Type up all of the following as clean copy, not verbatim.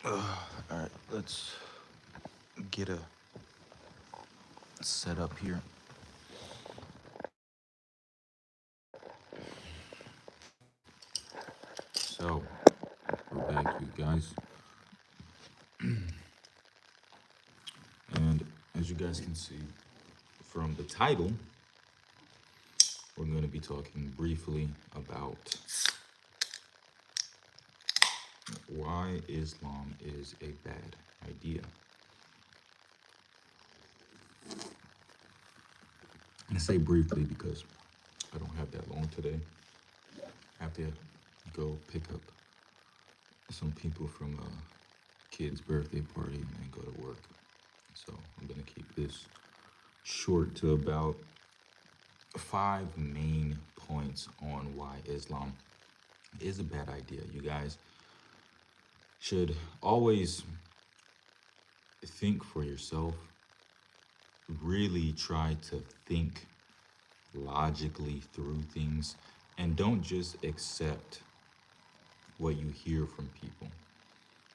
All right, let's get a set up here. So, we're back, you guys. And as you guys can see from the title, we're going to be talking briefly about why Islam is a bad idea. And I say briefly because I don't have that long today. I have to go pick up some people from a kid's birthday party and then go to work. So I'm going to keep this short to about 5 main points on why Islam is a bad idea. You guys should always think for yourself, really try to think logically through things, and don't just accept what you hear from people.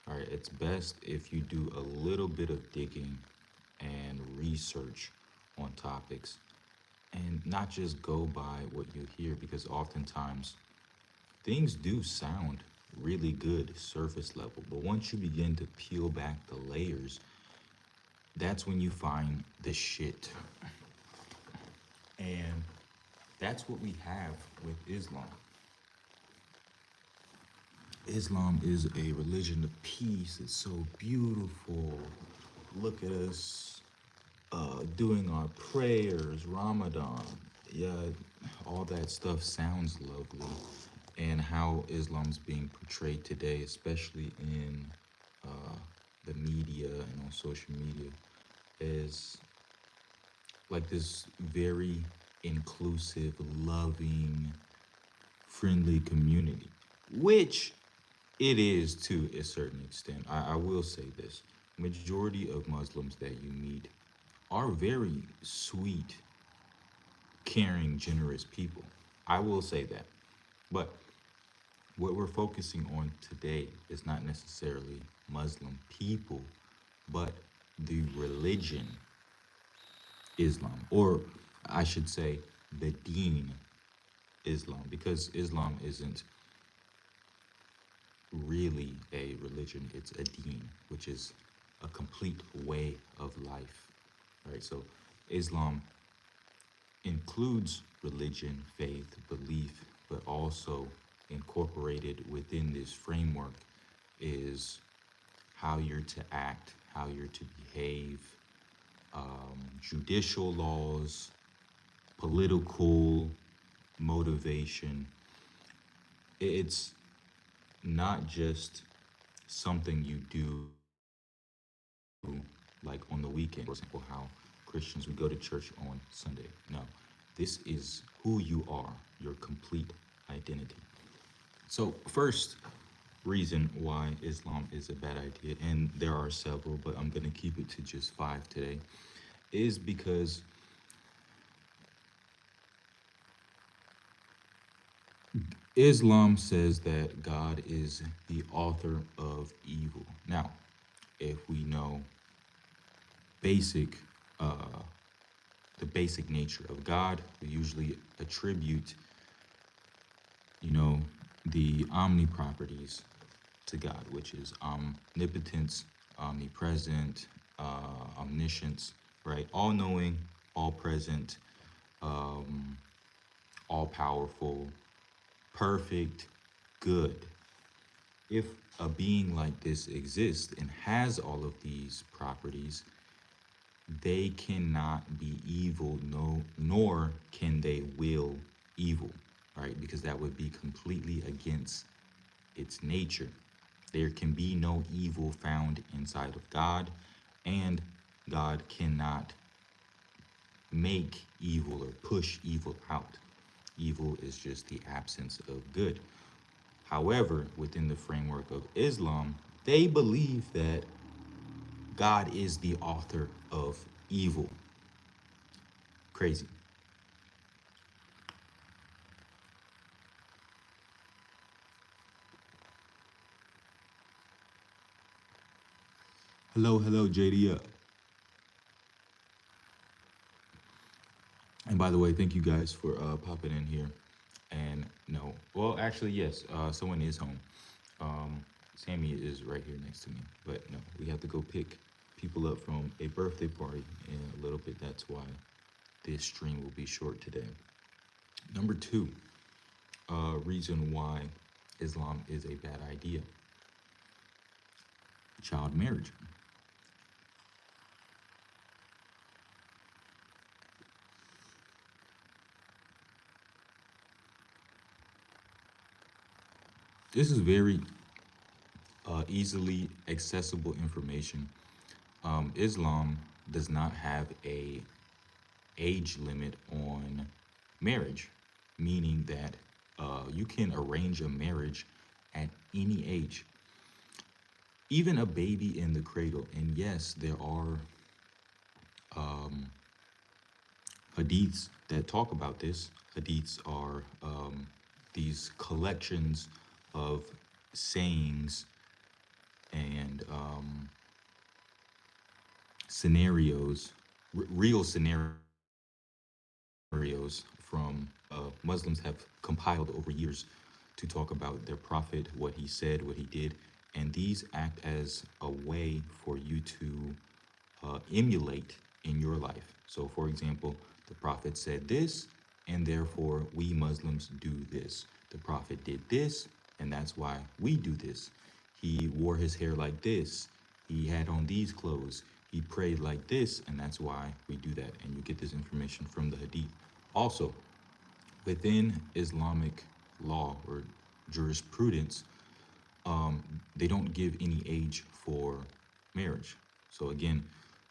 All right, it's best if you do a little bit of digging and research on topics and not just go by what you hear, because oftentimes things do sound really good surface level, but once you begin to peel back the layers, that's when you find the shit. And that's what we have with Islam. Islam is a religion of peace. It's so beautiful. Look at us doing our prayers, Ramadan. Yeah, all that stuff sounds lovely. And how Islam's being portrayed today, especially in the media and on social media, is like this very inclusive, loving, friendly community, which it is to a certain extent. I will say this. Majority of Muslims that you meet are very sweet, caring, generous people. I will say that. But what we're focusing on today is not necessarily Muslim people, but the religion Islam, or I should say the deen Islam, because Islam isn't really a religion, it's a deen, which is a complete way of life. Right? So Islam includes religion, faith, belief, but also incorporated within this framework is how you're to act, how you're to behave, judicial laws, political motivation. It's not just something you do like on the weekend. For example, how Christians would go to church on Sunday. No, this is who you are, your complete identity. So, first reason why Islam is a bad idea, and there are several, but I'm going to keep it to just 5 today, is because Islam says that God is the author of evil. Now, if we know basic, the basic nature of God, we usually attribute, you know, the omni properties to God, which is omnipotence, omnipresent, omniscience, right? All knowing, all present, all powerful, perfect, good. If a being like this exists and has all of these properties, they cannot be evil, no, nor can they will evil, right? Because that would be completely against its nature. There can be no evil found inside of God, and God cannot make evil or push evil out. Evil is just the absence of good. However, within the framework of Islam, they believe that God is the author of evil. Crazy. Hello, JD. And by the way, thank you guys for popping in here. And no, well, actually, yes, someone is home. Um, Sammy is right here next to me. But no, we have to go pick people up from a birthday party in a little bit. That's why this stream will be short today. Number two, reason why Islam is a bad idea: child marriage. This is very easily accessible information. Islam does not have a age limit on marriage, meaning that you can arrange a marriage at any age, even a baby in the cradle. And yes, there are hadiths that talk about this. Hadiths are these collections of sayings and scenarios, real scenarios from Muslims have compiled over years to talk about their prophet, what he said, what he did. And these act as a way for you to emulate in your life. So, for example, the prophet said this, and therefore we Muslims do this. The prophet did this, and that's why we do this. He wore his hair like this. He had on these clothes. He prayed like this, and that's why we do that. And you get this information from the Hadith. Also, within Islamic law or jurisprudence, they don't give any age for marriage. So again,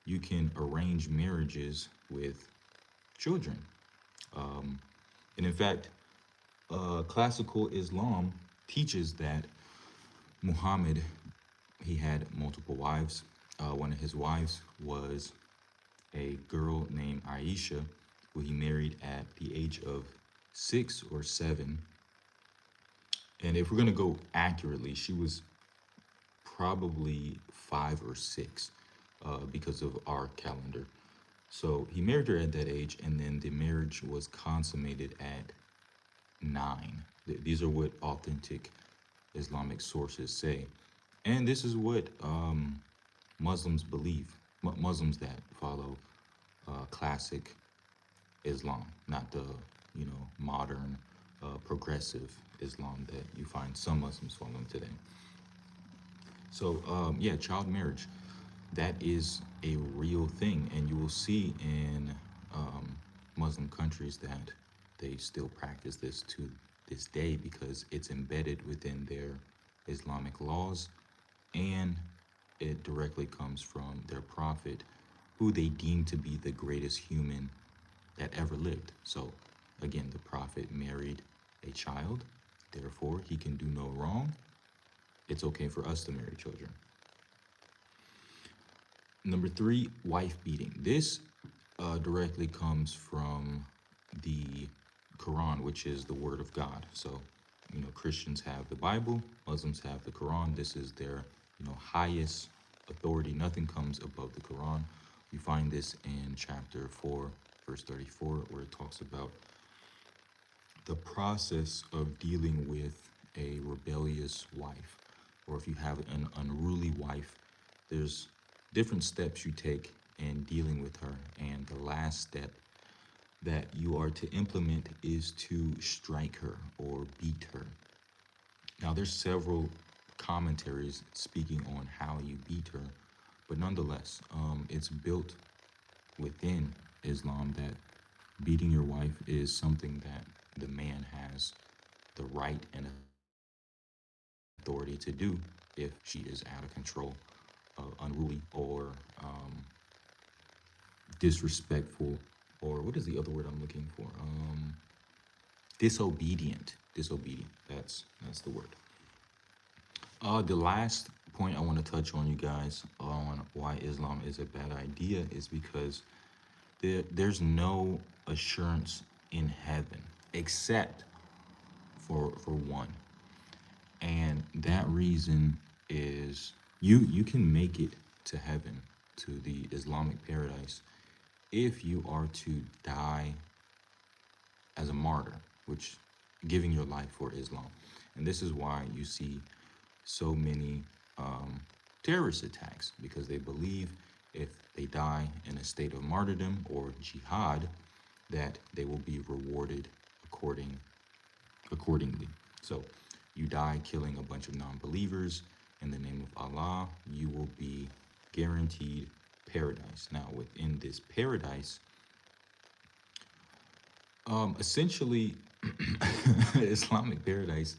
you can arrange marriages with children. And in fact, classical Islam teaches that Muhammad, he had multiple wives. One of his wives was a girl named Aisha, who he married at the age of 6 or 7. And if we're going to go accurately, she was probably 5 or 6 because of our calendar. So he married her at that age, and then the marriage was consummated at 9. These are what authentic Islamic sources say. And this is what Muslims believe, Muslims that follow classic Islam, not the modern progressive Islam that you find some Muslims following today. So yeah, child marriage, that is a real thing, and you will see in Muslim countries that they still practice this to this day because it's embedded within their Islamic laws, and it directly comes from their prophet, who they deem to be the greatest human that ever lived. So again, the prophet married a child, therefore he can do no wrong. It's okay for us to marry children. Number 3, wife beating. This directly comes from the Quran, which is the word of God. So, Christians have the Bible, Muslims have the Quran. This is their, highest authority. Nothing comes above the Quran. We find this in chapter 4, verse 34, where it talks about the process of dealing with a rebellious wife, or if you have an unruly wife. There's different steps you take in dealing with her, and the last step that you are to implement is to strike her or beat her. Now, there's several commentaries speaking on how you beat her, but nonetheless, it's built within Islam that beating your wife is something that the man has the right and authority to do if she is out of control, unruly, or disrespectful, or what is the other word I'm looking for? Disobedient. Disobedient. That's the word. The last point I want to touch on, you guys, on why Islam is a bad idea is because there's no assurance in heaven except for one. And that reason is you can make it to heaven, to the Islamic paradise, if you are to die as a martyr, which giving your life for Islam. And this is why you see so many terrorist attacks, because they believe if they die in a state of martyrdom or jihad, that they will be rewarded accordingly. So you die killing a bunch of non-believers in the name of Allah, you will be guaranteed paradise. Now, within this paradise, essentially, Islamic paradise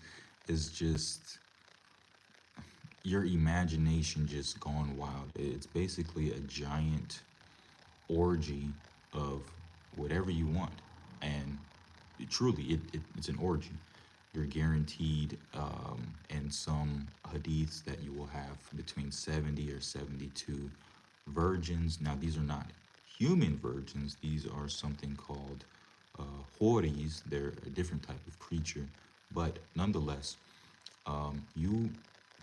is just your imagination just gone wild. It's basically a giant orgy of whatever you want, and truly, it's an orgy. You're guaranteed, in some hadiths, that you will have between 70 or 72 virgins. Now, these are not human virgins. These are something called horis. They're a different type of creature, but nonetheless, you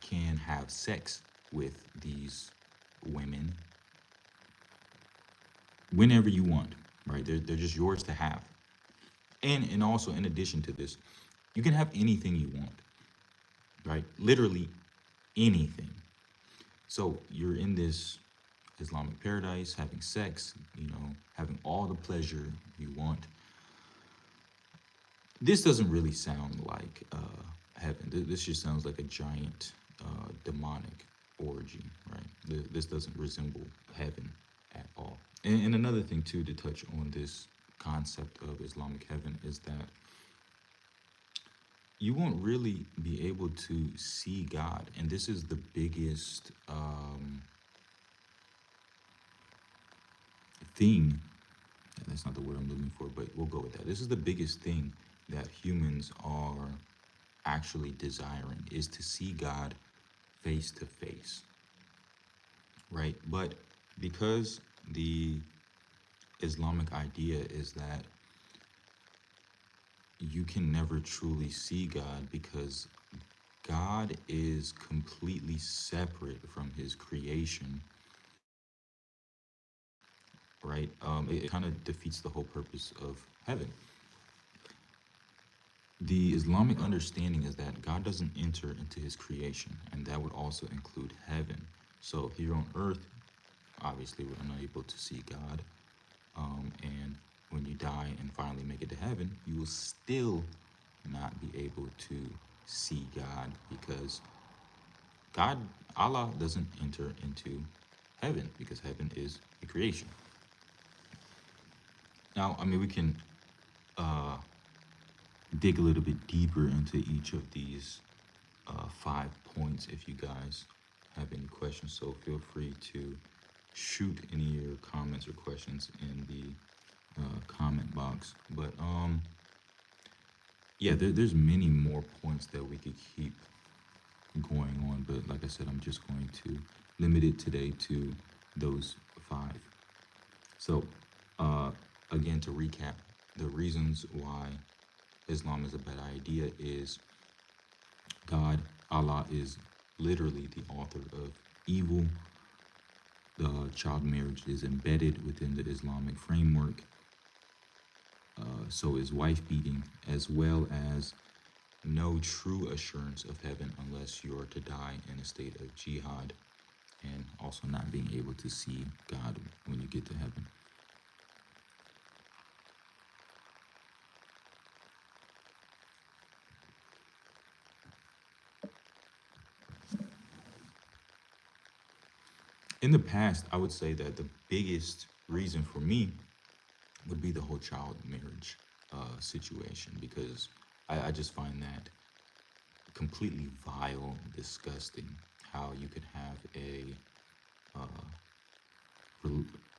can have sex with these women whenever you want, right? They're just yours to have. And also, in addition to this, you can have anything you want, right? Literally anything. So you're in this Islamic paradise, having sex, having all the pleasure you want. This doesn't really sound like heaven. This just sounds like a giant demonic orgy, right? This doesn't resemble heaven at all. And another thing, too, to touch on this concept of Islamic heaven is that you won't really be able to see God. And this is the biggest thing. That's not the word I'm looking for, but we'll go with that. This is the biggest thing that humans are actually desiring, is to see God face to face, right? But because the Islamic idea is that you can never truly see God, because God is completely separate from his creation, right? It kind of defeats the whole purpose of heaven. The Islamic understanding is that God doesn't enter into his creation, and that would also include heaven. So here on earth, obviously, we're unable to see God. And when you die and finally make it to heaven, you will still not be able to see God, because Allah doesn't enter into heaven, because heaven is a creation. Now, I mean, we can dig a little bit deeper into each of these 5 points if you guys have any questions. So feel free to shoot any of your comments or questions in the comment box. But yeah, there's many more points that we could keep going on, but like I said, I'm just going to limit it today to those 5. So again, to recap, the reasons why Islam is a bad idea is Allah is literally the author of evil. The child marriage is embedded within the Islamic framework. So is wife beating, as well as no true assurance of heaven unless you are to die in a state of jihad, and also not being able to see God when you get to heaven. In the past, I would say that the biggest reason for me would be the whole child marriage situation, because I just find that completely vile, disgusting, how you could have a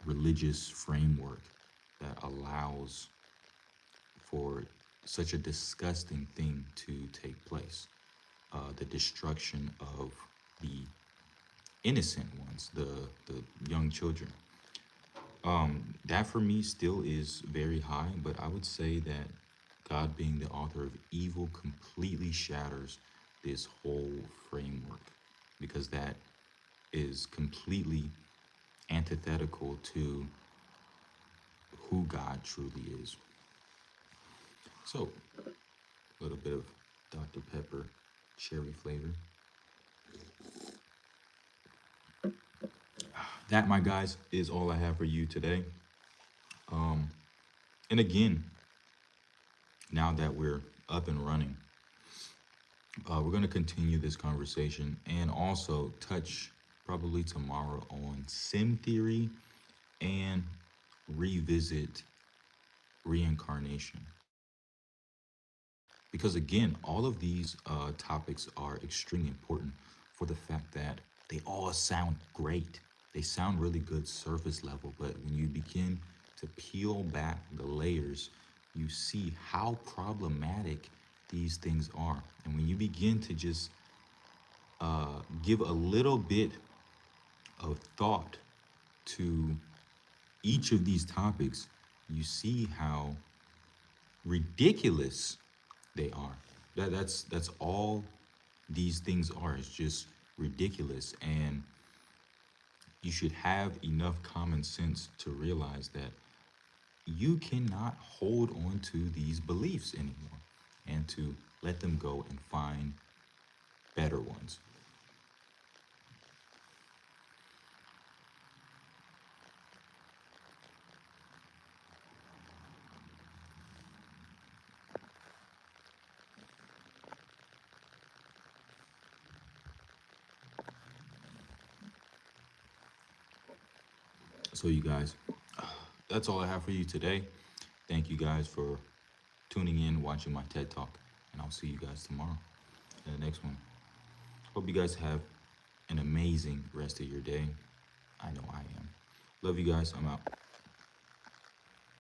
religious framework that allows for such a disgusting thing to take place. The destruction of the innocent ones, the young children. That for me still is very high, but I would say that God being the author of evil completely shatters this whole framework, because that is completely antithetical to who God truly is. So, a little bit of Dr. Pepper cherry flavor. That, my guys, is all I have for you today. And again, now that we're up and running, we're going to continue this conversation and also touch probably tomorrow on sim theory and revisit reincarnation. Because again, all of these topics are extremely important for the fact that they all sound great. They sound really good surface level, but when you begin to peel back the layers, you see how problematic these things are. And when you begin to just give a little bit of thought to each of these topics, you see how ridiculous they are. That's all these things are. It's just ridiculous, and you should have enough common sense to realize that you cannot hold on to these beliefs anymore, and to let them go and find better ones. So, you guys, that's all I have for you today. Thank you guys for tuning in, watching my TED Talk, and I'll see you guys tomorrow in the next one. Hope you guys have an amazing rest of your day. I know I am. Love you guys. I'm out.